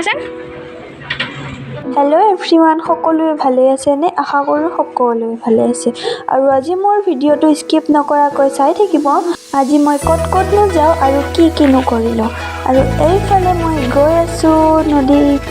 Location. Hello' everyone, সকলোৱে ভালে আছেনে? আশা কৰোঁ সকলোৱে ভালে আছে। আৰু আজি মোৰ ভিডিঅ'টো স্কিপ নকৰাকৈ চাই থাকিব। আজি মই ক'তনো যাওঁ আৰু কি নকৰিলোঁ। আৰু এইফালে মই গৈ আছোঁ নদীত।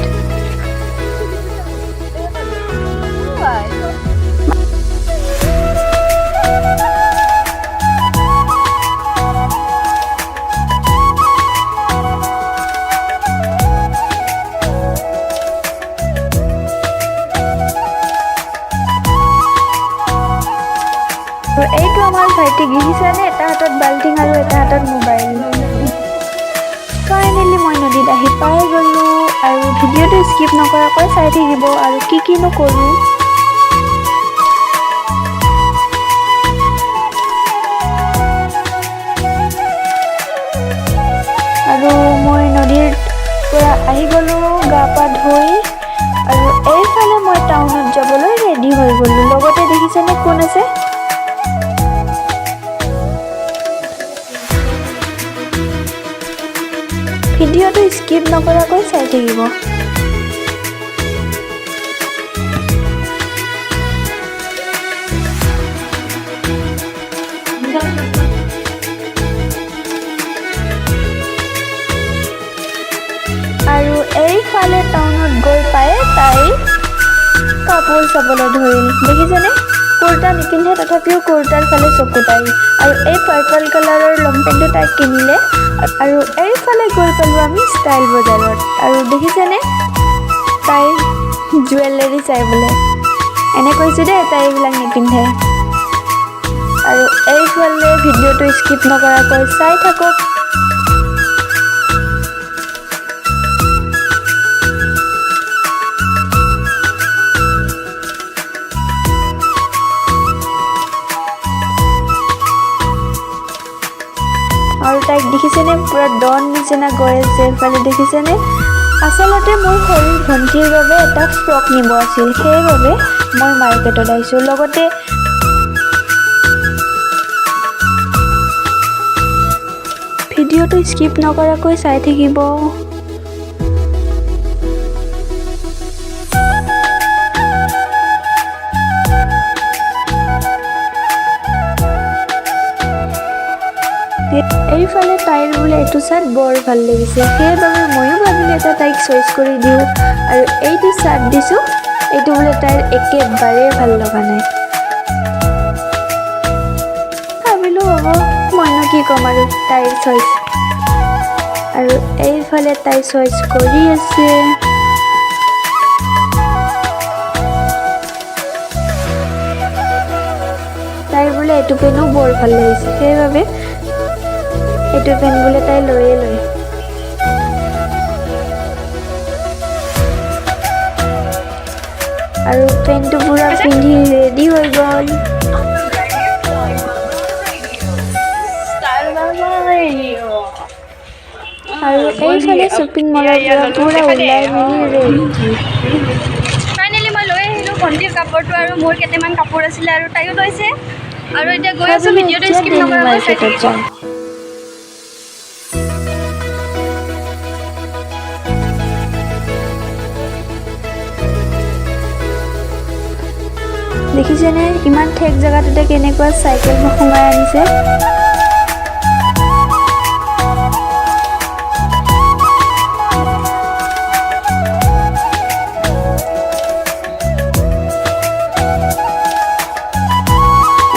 আৰু এইটো আমাৰ ভাইটি দেখিছেনে? এটা হাতত বাল্টিং আৰু এটা হাতত মোবাইল। ফাইনেলি মই নদীত আহি পাই গ'লোঁ। আৰু ভিডিঅ'টো স্কিপ নকৰাকৈ চাই থাকিব আৰু কি নকৰোঁ। আৰু মই নদীৰ পৰা আহি গ'লোঁ গা পা ধুই। আৰু এইফালে মই টাউনত যাবলৈ ৰেডি হৈ গ'লোঁ। লগতে দেখিছেনে কোন আছে? ভিডিঅ'টো স্কিপ নকৰাকৈ চাই থাকিব। আৰু এইফালে টাউনত গৈ পাই তাই কাপোৰ চাবলৈ ধৰিল। দেখিছেনে? কুৰ্তা নিপিন্ধে, তথাপিও কুৰ্তাৰ ফালে চকু তাই। আৰু এই পাৰ্পল কালাৰৰ লং পেণ্টটো তাই কিনিলে। আৰু এইফালে গৈ পালোঁ আমি ষ্টাইল বজাৰত। আৰু দেখিছেনে তাই জুৱেলাৰী চাই বোলে। এনে কৈছোঁ দেই, তাই এইবিলাক নিপিন্ধে। আৰু এইফালে ভিডিঅ'টো স্কিপ নকৰাকৈ চাই থাকক। আৰু তাইক দেখিছেনে? পুৰা ডন নিচিনা গৈ আছে। এইফালে দেখিছেনে? আচলতে মোৰ সৰু ভণ্টিৰ বাবে এটা ফ্ৰক নিব আছিল, সেইবাবে মই মাৰ্কেটত আহিছোঁ। লগতে ভিডিঅ'টো স্কিপ নকৰাকৈ চাই থাকিব। এইফালে তাইৰ বোলে এইটো চাৰ্ট বৰ ভাল লাগিছে, সেইবাবে ময়ো ভাবিলোঁ এটা তাইক চইচ কৰি দিওঁ। আৰু এইটো চাৰ্ট দিছোঁ, এইটো বোলে তাইৰ একেবাৰে ভাল লগা নাই। ভাবিলোঁ হ'ব, মইনো কি ক'ম আৰু, তাইৰ চইচ। আৰু এইফালে তাই চইচ কৰি আছে। তাইৰ বোলে এইটো পেনো বৰ ভাল লাগিছে, সেইবাবে এইটো পেন বোলে তাই লৈয়ে লয়। আৰু পেনটো পুৰা পিন্ধি ৰেডি হৈ গ'ল। আৰু এইফালে শ্বপিং মলৰ পৰা পুৰা ওলাই মেলি ৰেডি। ফাইনেলি মই লৈ আহিলোঁ ভণ্টিৰ কাপোৰটো, আৰু মোৰ কেইটামান কাপোৰ আছিলে আৰু তাইও লৈছে। আৰু এতিয়া গৈ আছোঁ, ভিডিঅ'টো স্কিপ নকৰাকৈ চাই থাকিব। দেখিছেনে? ইমান ঠেক জেগাটোতে কেনেকুৱা চাইকেলখন সোমাই আনিছে।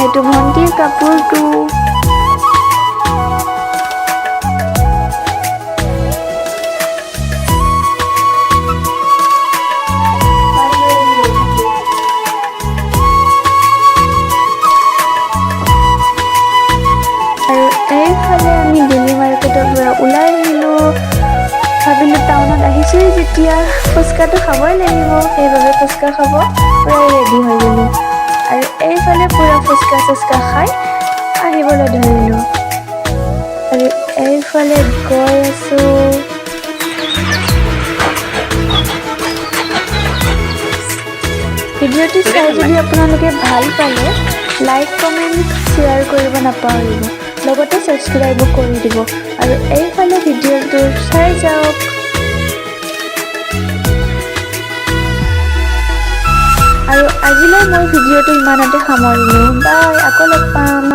এইটো ভণ্টিৰ কাপোৰটো। আৰু এইফালে আমি দিল্লী মাৰ্কেটৰ পৰা ওলাই আহিলোঁ। ভাবিলোঁ টাউনত আহিছোঁৱেই যেতিয়া ফুচকাটো খাবই লাগিব, সেইবাবে ফুচকা খাব প্ৰায় ৰেডি হৈ গ'লোঁ। আৰু এইফালে পুৰা ফুচকা খাই আহিবলৈ ধৰিলোঁ। আৰু এইফালে গৈ আছোঁ। ভিডিঅ'টো চাই যদি আপোনালোকে ভাল পালে লাইক কমেণ্ট শ্বেয়াৰ কৰিব নাপাহৰিব, লগতে ছাবস্ক্ৰাইবো কৰি দিব। আৰু এইফালে ভিডিঅ'টো চাই যাওক। আৰু আজিলৈ মই ভিডিঅ'টো ইমানতে সামৰিলোঁ। বাই, আকৌ লগ পাম।